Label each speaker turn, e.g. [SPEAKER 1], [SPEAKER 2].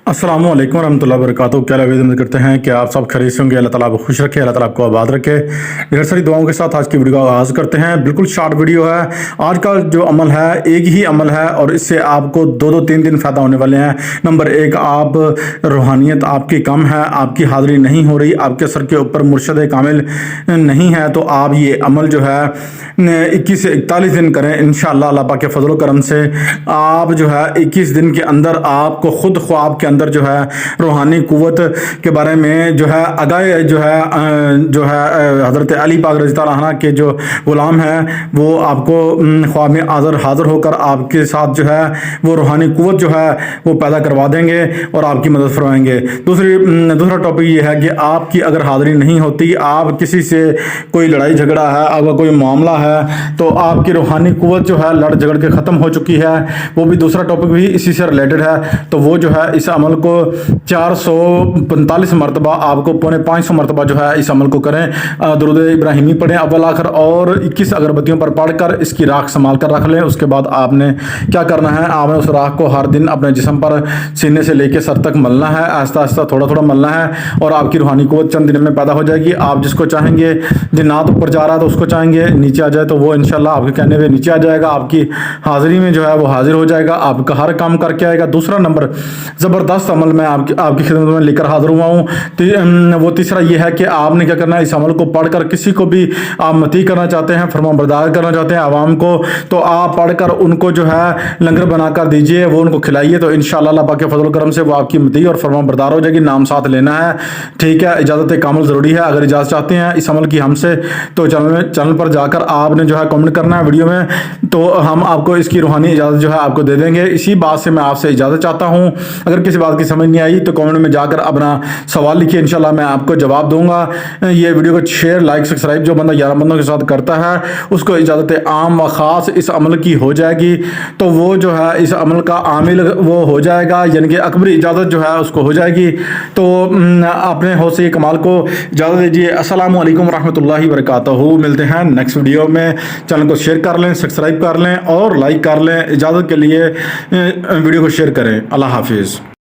[SPEAKER 1] अस्सलाम वालेकुम रहमतुल्लाहि व बरकातहू। क्या उम्मीद करते हैं कि आप सब खरीद होंगे। अल्लाह ताला आपको खुश रखे, अल्लाह ताला आपको आबाद रखे। ढेर सारी दुआओं के साथ आज की वीडियो का आगाज़ करते हैं। बिल्कुल शॉर्ट वीडियो है। आज का जो अमल है एक ही अमल है और इससे आपको दो तीन दिन फ़ायदा होने वाले हैं। नंबर एक, आप रूहानियत आपकी कम है, आपकी हाज़िरी नहीं हो रही, आपके सर के ऊपर मुर्शद कामिल नहीं है, तो आप ये अमल जो है 21 से 41 दिन करें। इंशाअल्लाह अल्लाह पाक के फजल करम से आप जो है 21 दिन के अंदर आपको खुद ख्वाब के अंदर जो है रूहानी कुव्वत के बारे में जो है आगाह जो है हज़रत अली पाक रज़ी अल्लाह अन्हु के जो ग़ुलाम हैं वो आपको ख्वाब में हाज़िर होकर आपके साथ जो है वो रूहानी कुव्वत जो है वो पैदा करवा देंगे और आपकी मदद फरमाएंगे। दूसरा टॉपिक ये है कि आपकी अगर हाज़िरी नहीं होती, आप किसी से कोई लड़ाई झगड़ा है, अगर कोई मामला है तो आपकी रूहानी कुव्वत जो है लड़ झगड़ के ख़त्म हो चुकी है। वो भी दूसरा टॉपिक भी इसी से रिलेटेड है। तो वो जो है इस अमल को 445 मरतबा, आपको 550 मरतबा जो है इस अमल को करें। दुरूद इब्राहिमी पढ़ें अव्वल आखिर और 21 अगरबत्तियों पर पढ़कर इसकी राख संभाल कर रख लें। उसके बाद आपने क्या करना है, आपने उस राख को हर दिन अपने जिस्म पर सीने से लेकर सर तक मलना है, आहिस्ता आहिस्ता थोड़ा थोड़ा मलना है और आपकी रूहानी कुव्वत चंद दिनों में पैदा हो जाएगी। आप जिसको चाहेंगे, जिन्नात ऊपर जा रहा है तो उसको चाहेंगे नीचे आ जाए तो वो इंशाल्लाह आपके कहने पे नीचे आ जाएगा, आपकी हाज़िरी में जो है वो हाजिर हो जाएगा, आपका हर काम करके आएगा। दूसरा नंबर, ज़बरदस्त अमल मैं आपकी खिदमत में लेकर हाजिर हुआ हूँ। वो तीसरा ये है कि आपने क्या करना है, इस अमल को पढ़कर किसी को भी आप मती करना चाहते हैं, फरमाबरदार करना चाहते हैं आवाम को, तो आप पढ़कर उनको जो है लंगर बनाकर दीजिए, वो उनको खिलाइए। तो इंशाअल्लाह अल्लाह पाक के फजल करम से वो आपकी मती और फरमाबरदार हो जाएगी। नाम साथ लेना है, ठीक है। इजाज़त कामिल ज़रूरी है। अगर इजाज़त चाहते हैं इस अमल की हमसे तो चैनल पर जाकर आपने जो है कमेंट करना है वीडियो में, तो हम आपको इसकी रूहानी इजाज़त जो है आपको दे देंगे। इसी बात से मैं आपसे इजाज़त चाहता हूँ। अगर किसी बात की समझ नहीं आई तो कमेंट में जाकर अपना सवाल लिखिए, इंशाल्लाह मैं आपको जवाब दूंगा। ये वीडियो को शेयर, लाइक, सब्सक्राइब जो बंदा 11 बंदों के साथ करता है उसको इजाज़त आम व ख़ास इस अमल की हो जाएगी। तो वो जो है इस अमल का आमिल वो हो जाएगा, यानी कि अकबरी इजाज़त जो है उसको हो जाएगी। तो अपने हौसले कमाल को इजाज़त दीजिए। अस्सलामु अलैकुम रहमतुल्लाहि व बरकातहू। मिलते हैं नेक्स्ट वीडियो में। चैनल को शेयर कर लें, सब्सक्राइब कर लें और लाइक कर लें। इजाज़त के लिए वीडियो को शेयर करें। अल्लाह हाफिज़।